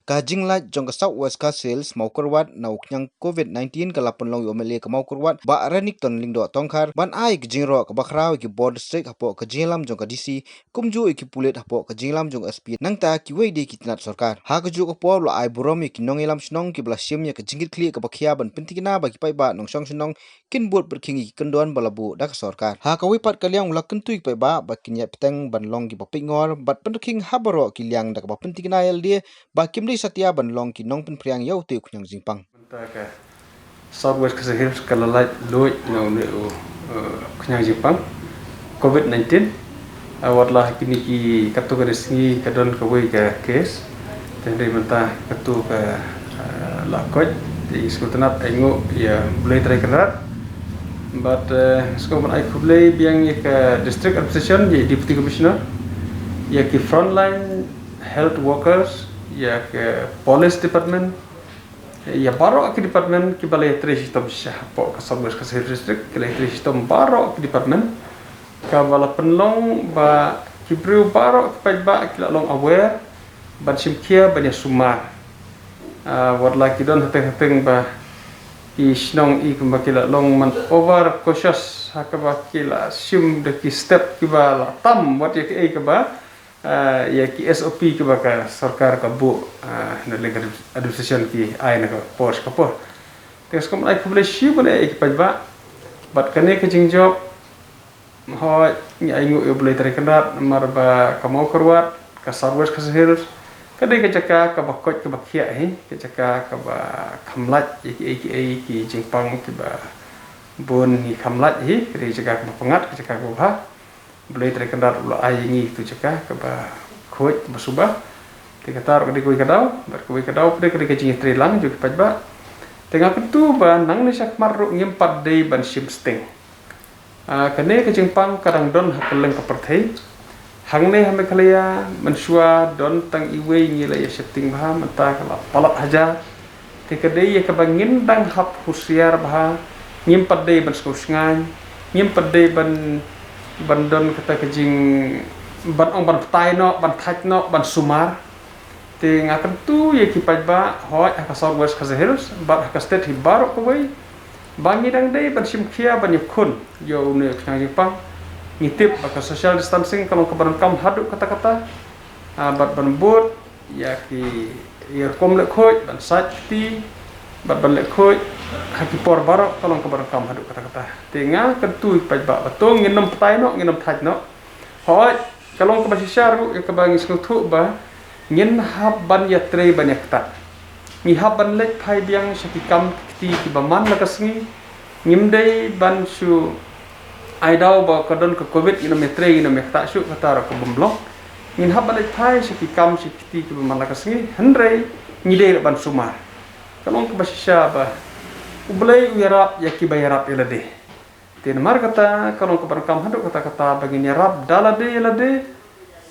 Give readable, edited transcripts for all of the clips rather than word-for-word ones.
Kajing la jong ka South West ka sales mau kurwat na uknyang COVID-19 ka lapon long yomele ka mau kurwat ba aranik ton lingdo tongkar ban ai kajing ro ka bakraw ki board district hapo kajing lam jong ka DC kumju ki pulit hapo kajing lam jong SP nangta ki weide ki tinat sarkar ha kaju ka po lo ai burom ki nong elam snong ki blasim ya kajingit kli ka bakhia ban pentikina ba ki pai ba nong song snong kin buat berkingi kendon balabu dak sarkar ha ka wipat kalyang ula kentui pai ba kinya peteng ban long ki bapingor bat penking habaro ki liang dak ba pentikina yel dia ba kim dei Satya ban long ki nong pen priang yau te kunyang jingpang Southwest Hills kalalai loy no ne kunyang jingpang COVID-19 awatlah kini ki katu ka resmi kadon ka wei ka case tende mentah katu ka lakoj di skutenat aingo ya boleh try kerat but skopan ai kublei biang ka district administration ya deputy commissioner ya ki frontline health workers ya ke police department ya baro ke department ki balai trisistom po ka Southwest district ke trisistom baro ke department ka bala penlong ba ki bru baro ke ba ki long aware ban simkia banyak sumar warla ki don hateng ba ki snong i kumba ki long man over cautious hakaba ki la sim de ki step ki bala tam wat ya ki ke ba ya ki SOP ki baka sarkar ka bu na legal administration ki ai na ka pors ka por tes kom ai publish shi bole ki pajba bat kane ke jingjob ho ni ai ngu boleh terkendat marba ka mau kerwat ka Southwest ka Hills kadai ka jaka ka bakot ka bakhia ke jaka ka ba khamlat ki jingpang ki ba bon ni khamlat kadai jaka ka pengat ka jaka ka ba boleh terkendat ulah ayi tu cakap keba kuat bersubah dikatar kadi kui kadau berkui kadau kadi kajing trilang juga pajba tengah ketu ban nang ni sak maruk ngimpat dei ban simsting kene kajing pang kadang don hakeleng ka perthei hang ne hame khalaya mensua don tang iwe ngila ya setting bah mata kala palak haja tikadei ya kabangin dang hap husiar bah ngimpat dei ban skusngan ngimpat dei ban bandon kata kejing ban ong ban tai no ban thaj no ban sumar te ngakan tu ye ki pajba hoi ka Southwest ka Hills bat ka state hi baro ko wei bangi dang dei ban simkhia ban yakun yo ne khang jipang ngitip ka social distancing kalau ke ban kam hadu kata-kata bat ban bot ya ki yer kom le khoi ban safety bat ban le khoi haki por baro kalau ke ban kam hadu kata-kata tenga kentu pajba batong nginam petai no nginam thaj no hoi kalau ke basisar ke bangis ngutu ba ngin hab ban yatre banyak tat mi hab ban lek phai biang sakikam ti ki baman la kasngi ngimdei ban su aidau ba kadon ke covid ina metre ina mekta su kata ko bomblok ngin hab ban lek phai sakikam sikti ki baman la kasngi hendrei ngidei ban sumar kalau ke basisar ba ublai uyarap ya ki bayarap elade tin mar kata kalau ke berkam haduk kata-kata bagi nyarap dalade elade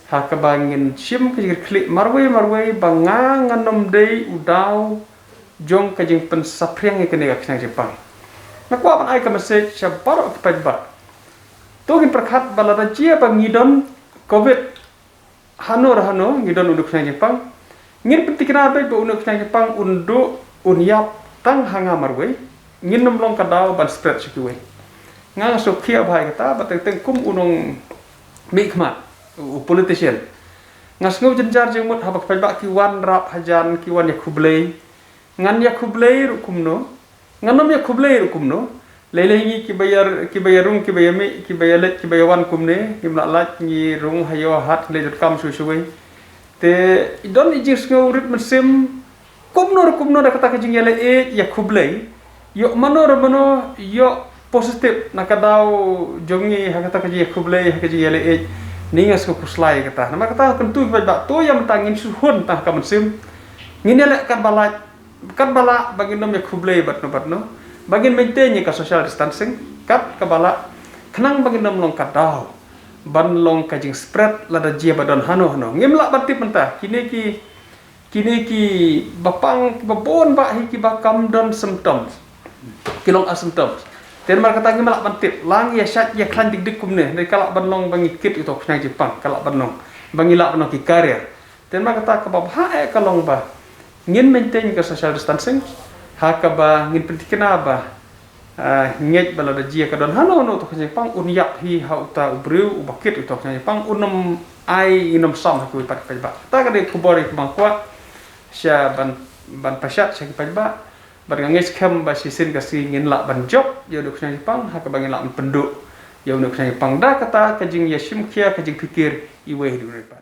ha ka bangin sim ke klik marwe bangang nganom dei udau jong ke jing pen sapriang ke ne ka Jepang na ko ban ai ka message sa baro ke pajba to gin perkhat balada chia bangidon covid hano ngidon unduk Jepang ngin pentikna be unduk Jepang unduk unyap tang hanga marwe ngin nomlong kadau ban spread sikiwe ngang sokia bhai kata bateng kum unong mikmat politician ngas ngau jenjar jengmut habak pajba ki wan rap hajan ki wan yakublei ngan yakublei rukumno nganom yakublei rukumno lelei ki bayarung ki bayami ki bayalet ki bayawan kumne ki mlalat ni rung hayo hat le kam susuwe te idon ijis ngau rit mesim kumno da kata kajing yale yakublei yo mano yo positif nakadau jongi hakata kaji kublai hakaji yale ningas ko kuslai kata nama kata kentu ba to yang tangin suhun tah ka mesim ngin yale kan bala bagin nom ya kublai batno bagin maintain ka social distancing kat kabala kenang bagin nom long kadau ban long kajing spread lada jia badon hano ngimla batip mentah kini ki bapang babon ba hiki bakam don symptoms kilong symptoms ten mar kata ngimalak bantip lang ya syat ya klan dik kumne dari kalak banlong bangi kit itu Jepang kalak banlong bangila banong ki karir ten mar kata ka bab kalong ba ngin maintain ke social distancing hakaba ngin pentikena ba ngej balada jia kadon hano no to Jepang unyak hi hauta ubriu ubakit to Jepang unum ai inum sam ku pat ba ta ka de kubori kumangkwa sya ban pasyat sya ba barangis kam ba sisin kasi ngin la ban job yo dok Jepang hakaba ngin la penduk yo dok Jepang da kata kajing yashim kia kajing pikir iwe hidup